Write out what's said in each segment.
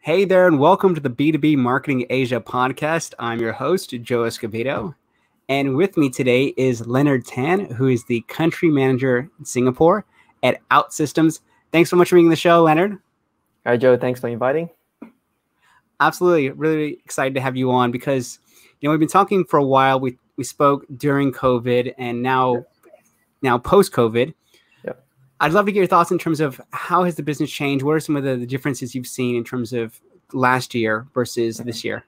Hey there, and welcome to the B2B Marketing Asia podcast. I'm your host, Joe Escobedo. And with me today is Leonard Tan, who is the country manager in Singapore at OutSystems. Thanks so much for being on the show, Leonard. Hi, Joe. Thanks for inviting. Absolutely. Really excited to have you on because, we've been talking for a while. We spoke during COVID and now post-COVID. Yep. I'd love to get your thoughts in terms of how has the business changed? What are some of the differences you've seen in terms of last year versus this year?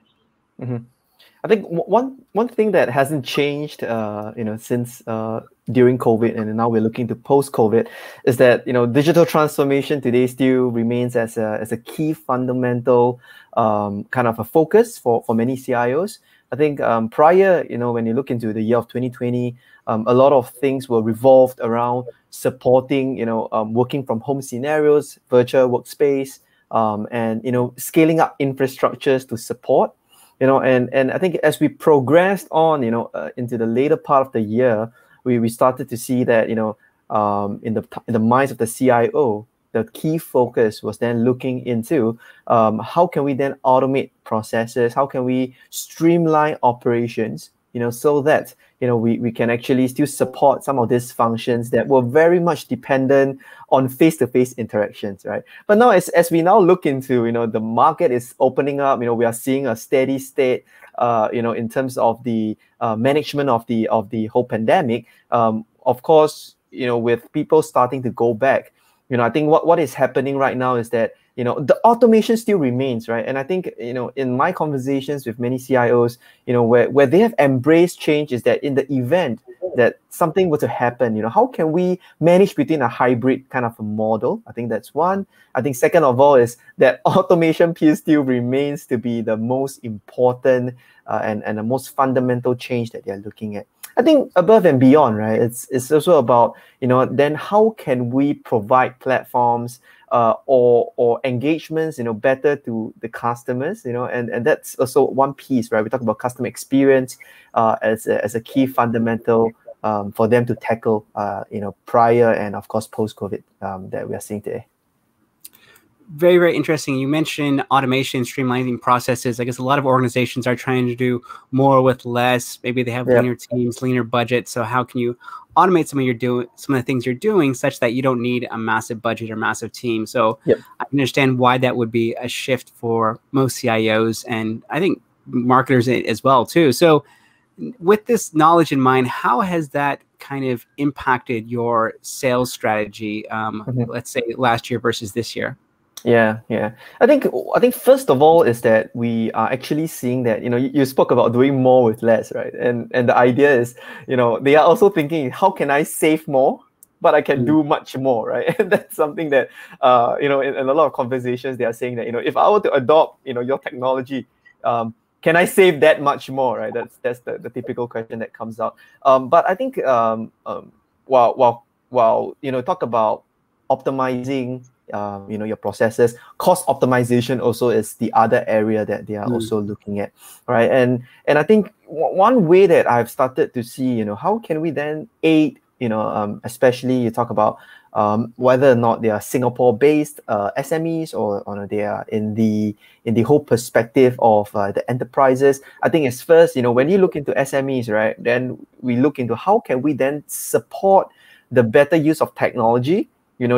Mm-hmm. I think one thing that hasn't changed, since during COVID and now we're looking to post-COVID, is that digital transformation today still remains as a key fundamental kind of a focus for many CIOs. I think prior, when you look into the year of 2020, a lot of things were revolved around supporting, working from home scenarios, virtual workspace, and scaling up infrastructures to support. And I think as we progressed on, into the later part of the year, we started to see that, in the minds of the CIO, the key focus was then looking into how can we then automate processes, how can we streamline operations, so that we can actually still support some of these functions that were very much dependent on face-to-face interactions, right? But now, as we now look into, the market is opening up. We are seeing a steady state, in terms of the management of the whole pandemic. Of course, with people starting to go back, I think what is happening right now is that the automation still remains, right? And I think in my conversations with many CIOs, where they have embraced change is that in the event that something were to happen, how can we manage between a hybrid kind of a model? I think that's one. I think second of all is that automation piece still remains to be the most important and the most fundamental change that they're looking at. I think above and beyond, right? It's also about then how can we provide platforms or engagements better to the customers, and that's also one piece, right? We talk about customer experience as a key fundamental for them to tackle prior and of course post COVID that we are seeing today. Very, very interesting. You mentioned automation, streamlining processes. I guess a lot of organizations are trying to do more with less. Maybe they have leaner teams, leaner budgets. So how can you automate some of the things you're doing such that you don't need a massive budget or massive team? So I can understand why that would be a shift for most CIOs and I think marketers as well too. So with this knowledge in mind, how has that kind of impacted your sales strategy, let's say last year versus this year? Yeah. I think first of all is that we are actually seeing that you spoke about doing more with less, right? And the idea is they are also thinking, how can I save more, but I can do much more, right? And that's something that in a lot of conversations they are saying that if I were to adopt your technology, can I save that much more, right? That's the typical question that comes out. But I think while talk about optimizing your processes, cost optimization also is the other area that they are also looking at, right? And I think one way that I've started to see, how can we then aid, especially you talk about whether or not they are Singapore-based SMEs or they are in the whole perspective of the enterprises. I think it's first, when you look into SMEs, right, then we look into how can we then support the better use of technology,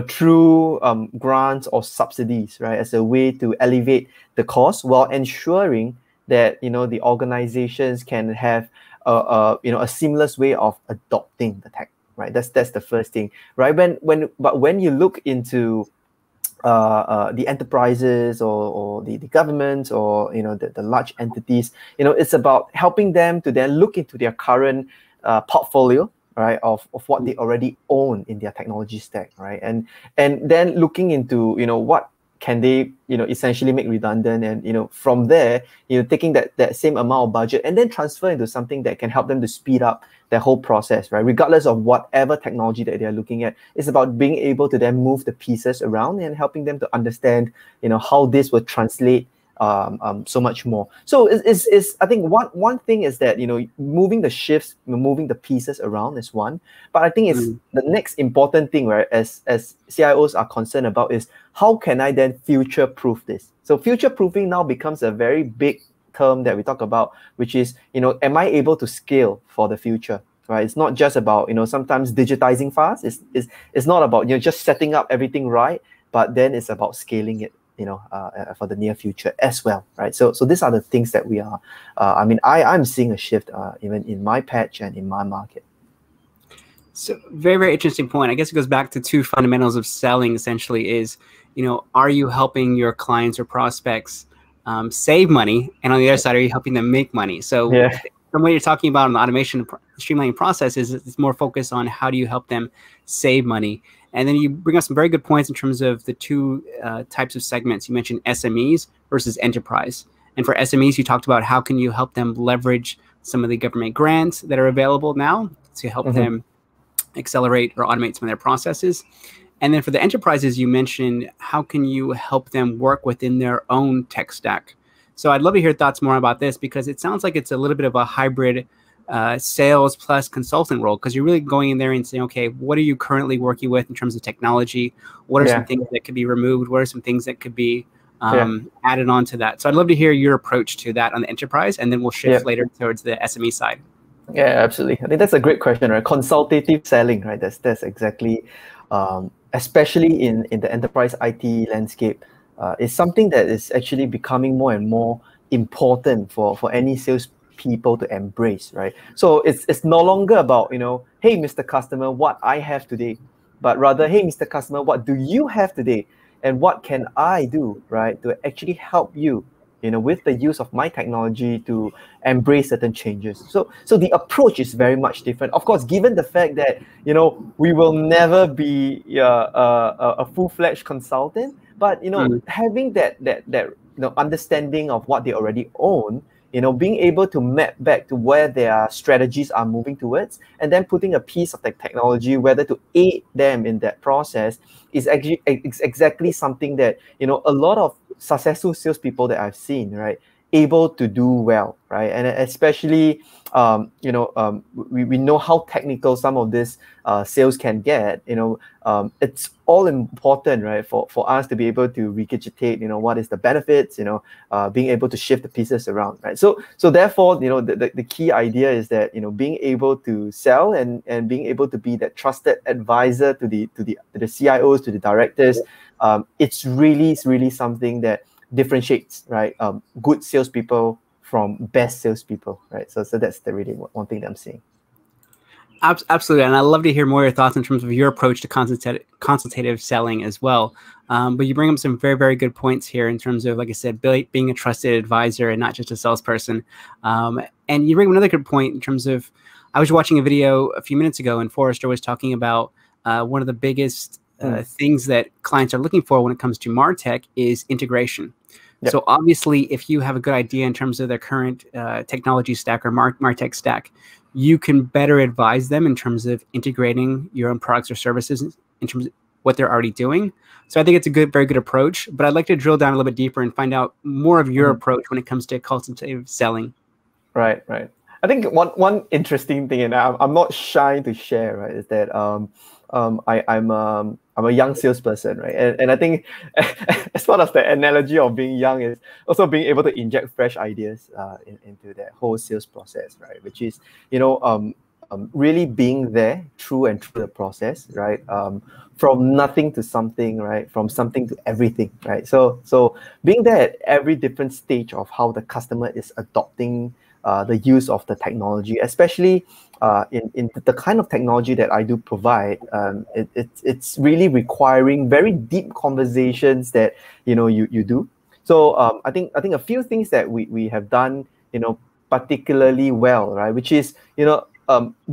through grants or subsidies, right, as a way to elevate the cost while ensuring that, the organizations can have a seamless way of adopting the tech, right? That's the first thing, right? But when you look into the enterprises or the government or, the large entities, it's about helping them to then look into their current portfolio, right, of what they already own in their technology stack, right, and then looking into what can they essentially make redundant, and from there taking that same amount of budget and then transfer into something that can help them to speed up their whole process, right, regardless of whatever technology that they're looking at. It's about being able to then move the pieces around and helping them to understand how this will translate so much more. So is I think one thing is that, you know, moving the shifts, moving the pieces around is one, but I think it's the next important thing, right, as CIOs are concerned about, is how can I then future proof this? So future proofing now becomes a very big term that we talk about, which is, you know, am I able to scale for the future? Right? It's not just about, you know, sometimes digitizing fast. It's not about, you know, just setting up everything right, but then it's about scaling it, you know, for the near future as well, right? So these are the things that we are. I mean, I'm seeing a shift even in my patch and in my market. So very, very interesting point. I guess it goes back to two fundamentals of selling. Essentially, is, you know, are you helping your clients or prospects save money, and on the other side, are you helping them make money? So yeah. From what you're talking about in the automation streamlining process, is it's more focused on how do you help them save money. And then you bring up some very good points in terms of the two types of segments. You mentioned SMEs versus enterprise. And for SMEs, you talked about how can you help them leverage some of the government grants that are available now to help them accelerate or automate some of their processes. And then for the enterprises, you mentioned how can you help them work within their own tech stack. So I'd love to hear thoughts more about this, because it sounds like it's a little bit of a hybrid sales plus consultant role, because you're really going in there and saying, okay, what are you currently working with in terms of technology? What are some things that could be removed? What are some things that could be added on to that? So I'd love to hear your approach to that on the enterprise, and then we'll shift later towards the SME side. Yeah, absolutely. I think that's a great question, right? Consultative selling, right? That's exactly, especially in the enterprise IT landscape, is something that is actually becoming more and more important for any sales people to embrace, right? So it's no longer about, you know, hey, Mr. Customer, what I have today, but rather, hey, Mr. Customer, what do you have today, and what can I do, right, to actually help you, you know, with the use of my technology to embrace certain changes. So the approach is very much different. Of course, given the fact that, you know, we will never be a full-fledged consultant, but, you know, having that you know, understanding of what they already own, you know, being able to map back to where their strategies are moving towards, and then putting a piece of the technology, whether to aid them in that process, is actually exactly something that, you know, a lot of successful salespeople that I've seen, right, able to do well, right? And especially, you know, we know how technical some of this sales can get. You know, it's all important, right, for us to be able to regurgitate, you know, what is the benefits, you know, being able to shift the pieces around, right? So therefore, you know, the key idea is that, you know, being able to sell and being able to be that trusted advisor to the CIOs, to the directors, it's really something that differentiates, right, good salespeople from best salespeople, right? So that's the really one thing that I'm seeing. Absolutely, and I'd love to hear more of your thoughts in terms of your approach to consultative selling as well. But you bring up some very, very good points here in terms of, like I said, being a trusted advisor and not just a salesperson. And you bring up another good point in terms of, I was watching a video a few minutes ago, and Forrester was talking about one of the biggest things that clients are looking for when it comes to MarTech is integration. So obviously, if you have a good idea in terms of their current technology stack or MarTech stack, you can better advise them in terms of integrating your own products or services in terms of what they're already doing. So I think it's a very good approach, but I'd like to drill down a little bit deeper and find out more of your approach when it comes to consultative selling. Right. I think one interesting thing, and I'm not shy to share, right, is that I'm a young salesperson, right? And I think as part of the analogy of being young is also being able to inject fresh ideas into that whole sales process, right? Which is, you know, really being there through the process, right? From nothing to something, right? From something to everything, right? So being there at every different stage of how the customer is adopting the use of the technology, especially in the kind of technology that I do provide, it's really requiring very deep conversations that, you know, you do. So I think a few things that we have done, you know, particularly well, right? Which is, you know,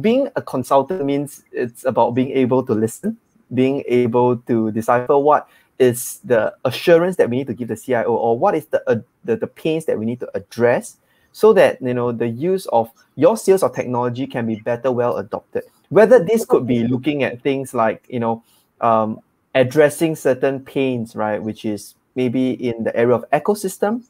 being a consultant means it's about being able to listen, being able to decipher what is the assurance that we need to give the CIO, or what is the pains that we need to address, so that, you know, the use of your sales of technology can be well adopted. Whether this could be looking at things like, you know, addressing certain pains, right, which is maybe in the area of ecosystem,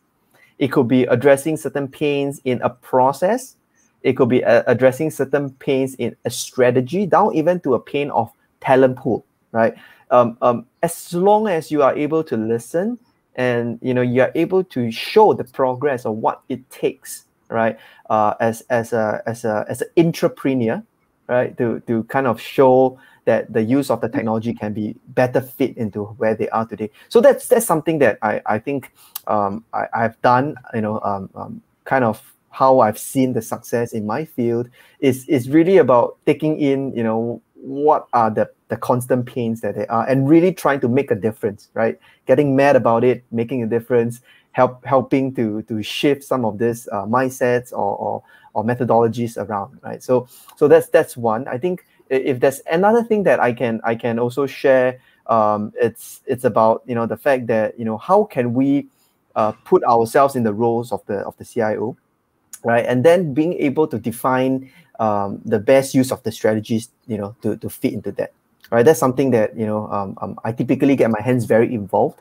It could be addressing certain pains in a process. It could be addressing certain pains in a strategy, down even to a pain of talent pool, right? As long as you are able to listen and you are able to show the progress of what it takes, right? As an entrepreneur, right? To kind of show that the use of the technology can be better fit into where they are today. So that's something that I think I've done. Kind of how I've seen the success in my field is really about taking in what are the constant pains that they are, and really trying to make a difference, right? Getting mad about it, making a difference, helping to shift some of this mindsets or methodologies around, right? So that's one. I think if there's another thing that I can also share, it's about the fact that how can we put ourselves in the roles of the CIO, right? And then being able to define the best use of the strategies, to fit into that, right? That's something that I typically get my hands very involved.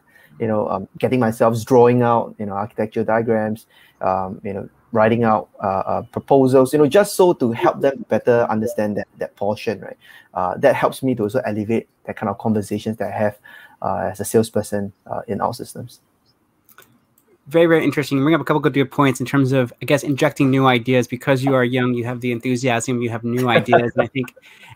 Getting myself drawing out architecture diagrams, writing out proposals, just so to help them better understand that portion, right? That helps me to also elevate that kind of conversations that I have as a salesperson in OutSystems. Very, very interesting. You bring up a couple of good points in terms of, I guess, injecting new ideas. Because you are young, you have the enthusiasm, you have new ideas. And I think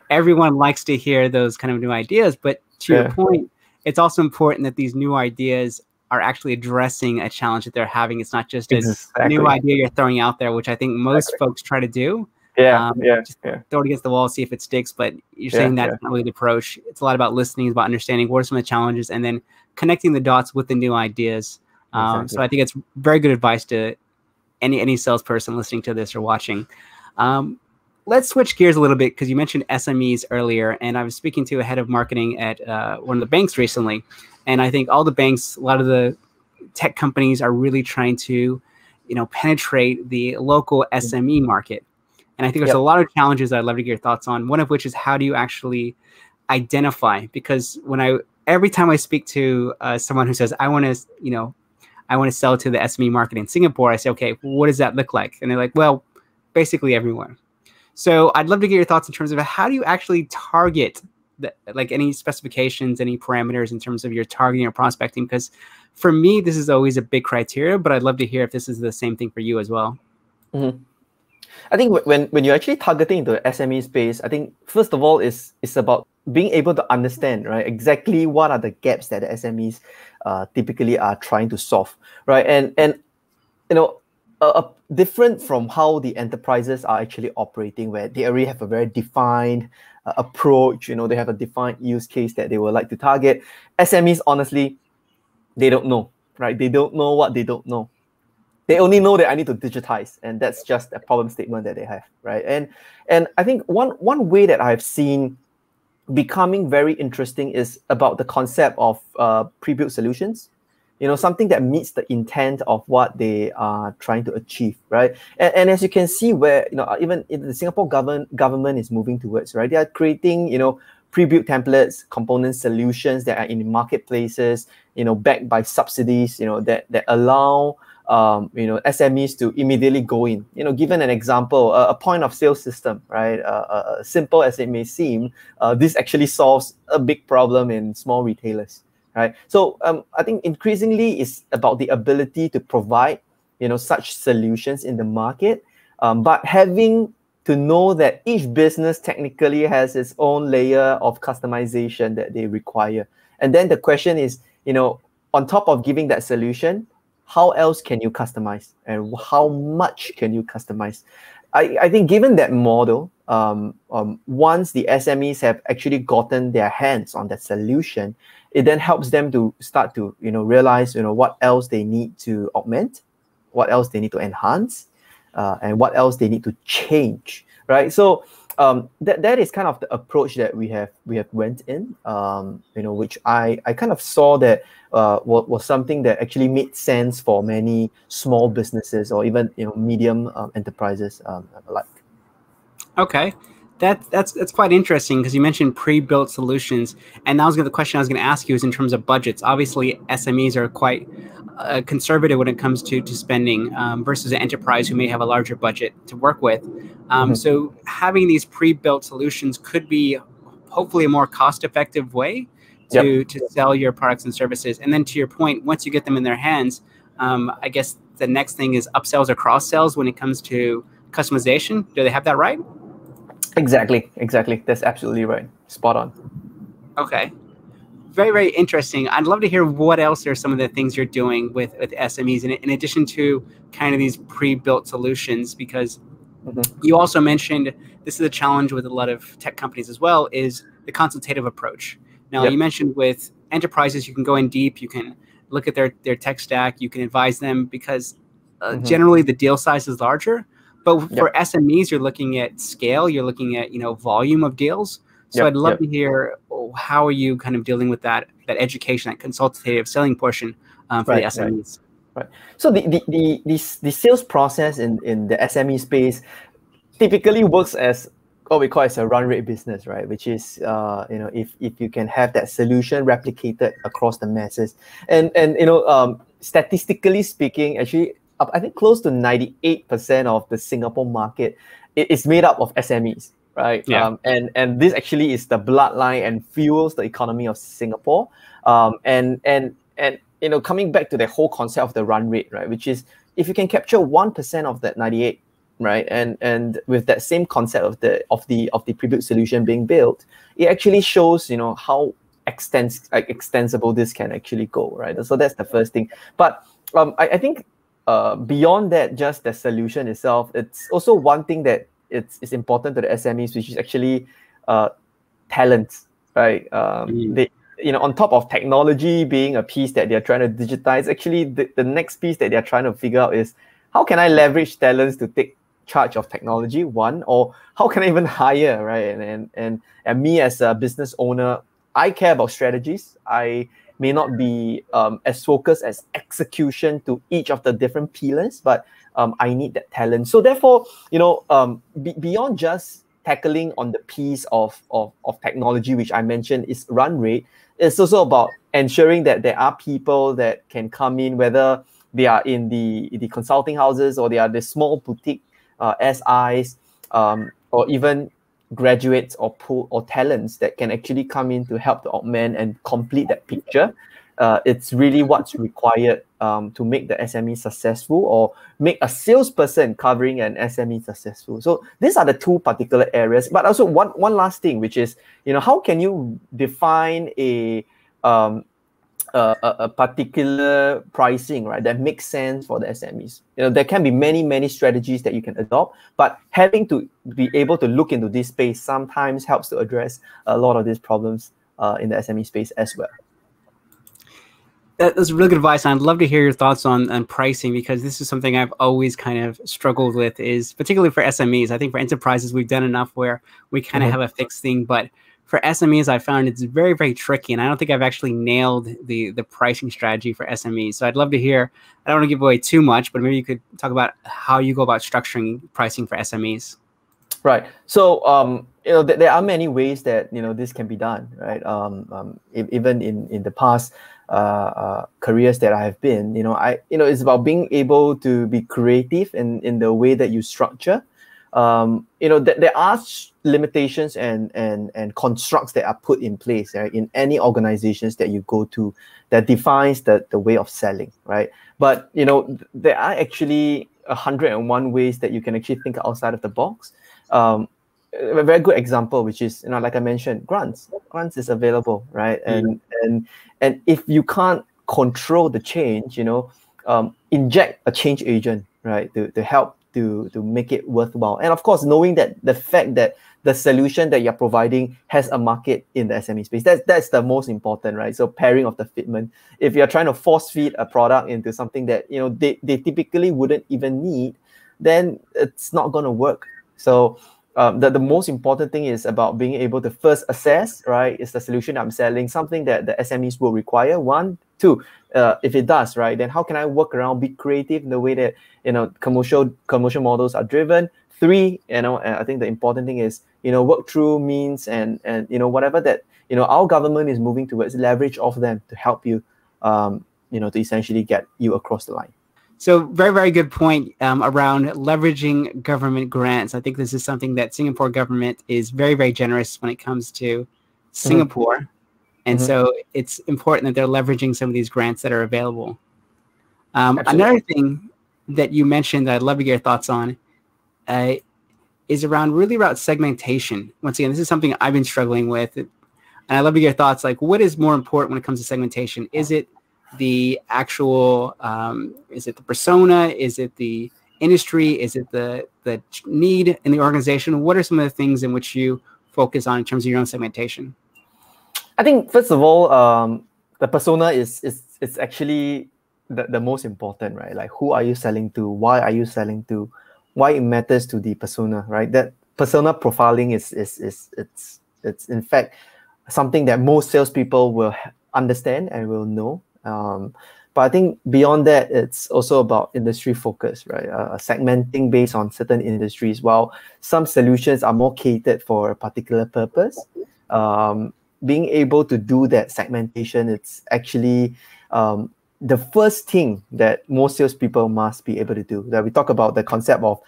everyone likes to hear those kind of new ideas. But to your point, it's also important that these new ideas are actually addressing a challenge that they're having. It's not just a new idea you're throwing out there, which I think most folks try to do. Just throw it against the wall, see if it sticks. But you're saying that's not really the approach. It's a lot about listening, it's about understanding what are some of the challenges, and then connecting the dots with the new ideas. So I think it's very good advice to any salesperson listening to this or watching. Let's switch gears a little bit, because you mentioned SMEs earlier, and I was speaking to a head of marketing at one of the banks recently, and I think all the banks, a lot of the tech companies are really trying to, penetrate the local SME market. And I think there's a lot of challenges that I'd love to get your thoughts on. One of which is, how do you actually identify? Because every time I speak to someone who says, I want to sell to the SME market in Singapore, I say, okay, what does that look like? And they're like, well, basically everyone. So I'd love to get your thoughts in terms of how do you actually target any specifications, any parameters in terms of your targeting or prospecting? Because for me, this is always a big criteria, but I'd love to hear if this is the same thing for you as well. Mm-hmm. I think when you're actually targeting the SME space, I think first of all it's about being able to understand, right, exactly what are the gaps that the SMEs typically are trying to solve, right? And different from how the enterprises are actually operating, where they already have a very defined approach, they have a defined use case that they would like to target. SMEs, honestly, they don't know, right? They don't know what they don't know. They only know that I need to digitize, and that's just a problem statement that they have, right? And I think one way that I've seen becoming very interesting is about the concept of pre-built solutions. Something that meets the intent of what they are trying to achieve, right? And as you can see, where even the Singapore government is moving towards, right? They are creating pre-built templates, component solutions that are in marketplaces, backed by subsidies, that allow SMEs to immediately go in. Given an example, a point of sale system, right? Simple as it may seem, this actually solves a big problem in small retailers, right? So I think increasingly it's about the ability to provide, such solutions in the market, but having to know that each business technically has its own layer of customization that they require. And then the question is, on top of giving that solution, how else can you customize, and how much can you customize? I think given that model, once the SMEs have actually gotten their hands on that solution, it then helps them to start to realize what else they need to augment, what else they need to enhance, and what else they need to change, right? So that is kind of the approach that we have went in, which I kind of saw that was something that actually made sense for many small businesses or even medium enterprises alike. Okay. That's quite interesting, because you mentioned pre-built solutions, and that was the question I was going to ask you, is in terms of budgets. Obviously, SMEs are quite conservative when it comes to spending versus an enterprise who may have a larger budget to work with. So having these pre-built solutions could be hopefully a more cost-effective way to sell your products and services. And then to your point, once you get them in their hands, I guess the next thing is upsells or cross-sells when it comes to customization. Do they have that right? Exactly. That's absolutely right. Spot on. Okay. Very, very interesting. I'd love to hear what else are some of the things you're doing with SMEs in addition to kind of these pre-built solutions, because you also mentioned this is a challenge with a lot of tech companies as well, is the consultative approach. Now, you mentioned with enterprises, you can go in deep, you can look at their tech stack, you can advise them because generally the deal size is larger. But for SMEs, you're looking at scale, you're looking at volume of deals. So I'd love to hear how are you kind of dealing with that education, that consultative selling portion for the SMEs. Right. So the sales process in the SME space typically works as what we call as a run rate business, right? Which is if you can have that solution replicated across the masses, and statistically speaking, actually, I think close to 98% of the Singapore market is made up of SMEs. Right. And this actually is the bloodline and fuels the economy of Singapore. And coming back to the whole concept of the run rate, right, which is if you can capture 1% of that 98, right, and with that same concept of the Prebuilt solution being built, it actually shows how extensible this can actually go, right? So that's the first thing. But I think beyond that, just the solution itself, it's also one thing that it's important to the SMEs, which is actually talent, right? They, on top of technology being a piece that they're trying to digitize, actually the next piece that they're trying to figure out is how can I leverage talents to take charge of technology, one, or how can I even hire, right? And me as a business owner, I care about strategies. I may not be as focused as execution to each of the different pillars, but I need that talent. So therefore, beyond just tackling on the piece of technology, which I mentioned is run rate, it's also about ensuring that there are people that can come in, whether they are in the consulting houses or they are the small boutique SIs, or even graduates or talents that can actually come in to help to augment and complete that picture. It's really what's required to make the SME successful, or make a salesperson covering an SME successful. So these are the two particular areas. But also one last thing, which is, how can you define a particular pricing, right, that makes sense for the SMEs? There can be many strategies that you can adopt, but having to be able to look into this space sometimes helps to address a lot of these problems in the SME space as well. That's really good advice. And I'd love to hear your thoughts on pricing, because this is something I've always kind of struggled with, is particularly for SMEs. I think for enterprises, we've done enough where we kind of have a fixed thing, but for SMEs, I found it's very, very tricky. And I don't think I've actually nailed the pricing strategy for SMEs. So I'd love to hear, I don't want to give away too much, but maybe you could talk about how you go about structuring pricing for SMEs. Right. So, there are many ways that, this can be done, right? Even in the past careers that I have been, it's about being able to be creative in the way that you structure. There are limitations and constructs that are put in place, right, in any organizations that you go to that defines the way of selling, right? But, there are actually 101 ways that you can actually think outside of the box. A very good example, which is, like I mentioned, grants. Grants is available, right? And if you can't control the change, inject a change agent, right, to help to make it worthwhile. And of course, knowing that the fact that the solution that you're providing has a market in the SME space, that's the most important, right? So pairing of the fitment. If you're trying to force feed a product into something that they typically wouldn't even need, then it's not going to work. So the most important thing is about being able to first assess, right, is the solution I'm selling something that the SMEs will require? One, two, if it does, right, then how can I work around, be creative in the way that commercial models are driven? Three, I think the important thing is work through means and whatever that our government is moving towards, leverage of them to help you to essentially get you across the line. So very, very good point around leveraging government grants. I think this is something that Singapore government is very, very generous when it comes to Singapore. And so it's important that they're leveraging some of these grants that are available. Another thing that you mentioned that I'd love to get your thoughts on is around segmentation. Once again, this is something I've been struggling with. And I'd love to get your thoughts, like what is more important when it comes to segmentation? Is it the actual, is it the persona? Is it the industry? Is it the need in the organization? What are some of the things in which you focus on in terms of your own segmentation? I think, first of all, the persona is actually the most important, right? Like, who are you selling to? Why are you selling to? Why it matters to the persona, right? That persona profiling it's in fact something that most salespeople will understand and will know. But I think beyond that, it's also about industry focus, right? Segmenting based on certain industries. While some solutions are more catered for a particular purpose, being able to do that segmentation, it's actually the first thing that most salespeople must be able to do. That we talk about the concept of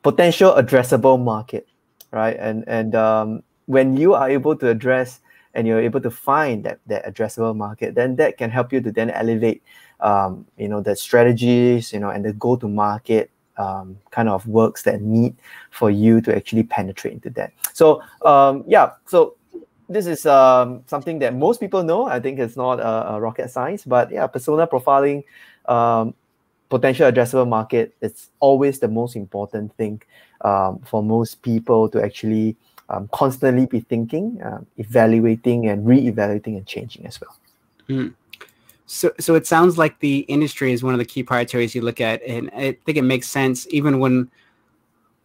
potential addressable market, right? And when you are able to address and you're able to find that addressable market, then that can help you to then elevate, the strategies, and the go-to-market kind of works that need for you to actually penetrate into that. So so this is something that most people know. I think it's not a rocket science, but yeah, persona profiling, potential addressable market, it's always the most important thing for most people to actually constantly be thinking, evaluating and re-evaluating and changing as well. So it sounds like the industry is one of the key priorities you look at, and I think it makes sense even when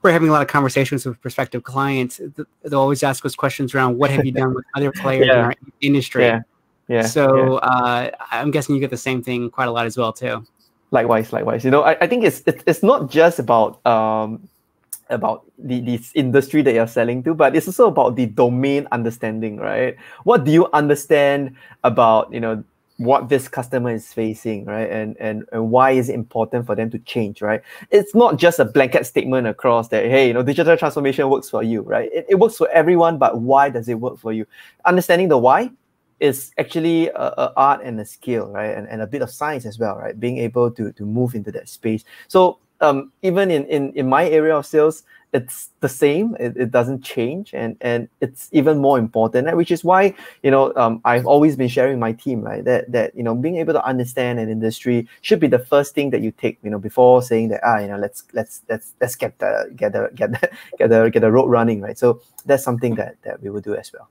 we're having a lot of conversations with prospective clients. They'll always ask us questions around what have you done with other players in our industry. So I'm guessing you get the same thing quite a lot as well too. Likewise. I think it's not just about this industry that you're selling to, but it's also about the domain understanding, right? What do you understand about what this customer is facing, right? And why is it important for them to change, right? It's not just a blanket statement across that, hey, digital transformation works for you, right? It works for everyone, but why does it work for you? Understanding the why is actually a art and a skill, right? And a bit of science as well, right? Being able to move into that space. So even in my area of sales, it's the same. It doesn't change, and it's even more important, right? Which is why I've always been sharing my team, right, that being able to understand an industry should be the first thing that you take, before saying that let's get the road running, right? So that's something that we will do as well.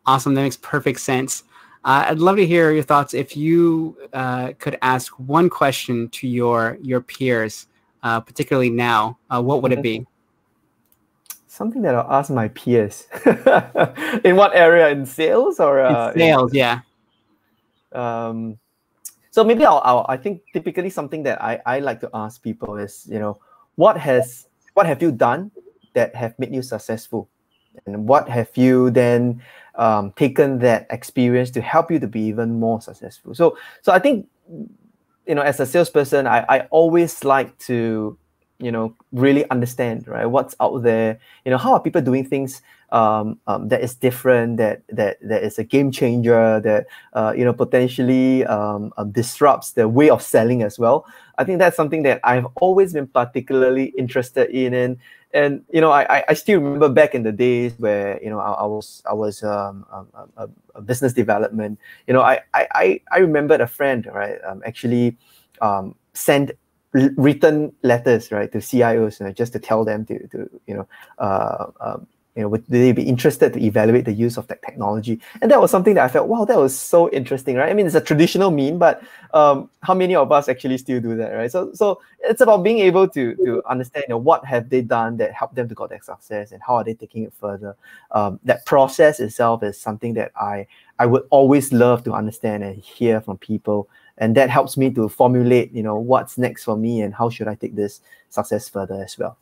Awesome, that makes perfect sense. I'd love to hear your thoughts. If you could ask one question to your peers, particularly now, what would it be? Something that I'll ask my peers. In what area? In sales or? In sales, yeah. So maybe I think typically something that I like to ask people is, what have you done that have made you successful? And what have you then taken that experience to help you to be even more successful? So I think, as a salesperson, I always like to, really understand, right, what's out there. How are people doing things that is different, that is a game changer, that potentially disrupts the way of selling as well. I think that's something that I've always been particularly interested in. And I still remember back in the days where I was a business development. I remembered a friend, right, actually send written letters, right, to CIOs, just to tell them would they be interested to evaluate the use of that technology? And that was something that I felt, wow, that was so interesting, right? I mean, it's a traditional mean, but how many of us actually still do that, right? So it's about being able to understand, what have they done that helped them to get that success, and how are they taking it further. That process itself is something that I would always love to understand and hear from people, and that helps me to formulate, what's next for me and how should I take this success further as well.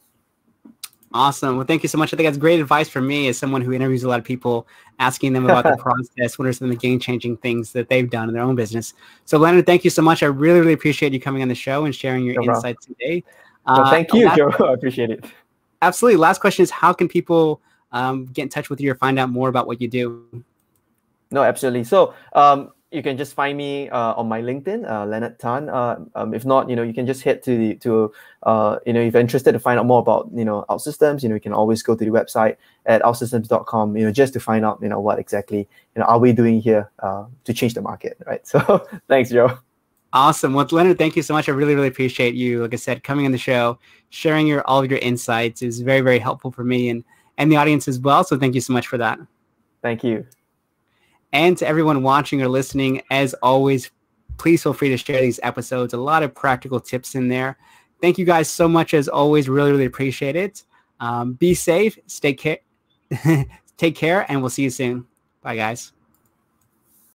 Awesome. Well, thank you so much. I think that's great advice for me as someone who interviews a lot of people, asking them about the process, what are some of the game-changing things that they've done in their own business. So, Leonard, thank you so much. I really, really appreciate you coming on the show and sharing your insights today. Well, thank you, Joe. I appreciate it. Absolutely. Last question is, how can people get in touch with you or find out more about what you do? No, absolutely. So you can just find me on my LinkedIn, Leonard Tan. If not, you can just head to if you're interested to find out more about, OutSystems, you can always go to the website at outsystems.com, just to find out, what exactly, are we doing here to change the market, right? So thanks, Joe. Awesome. Well, Leonard, thank you so much. I really, really appreciate you, like I said, coming on the show, sharing all of your insights is very, very helpful for me and the audience as well. So thank you so much for that. Thank you. And to everyone watching or listening, as always, please feel free to share these episodes. A lot of practical tips in there. Thank you guys so much, as always. Really, really appreciate it. Be safe, take care, and we'll see you soon. Bye, guys.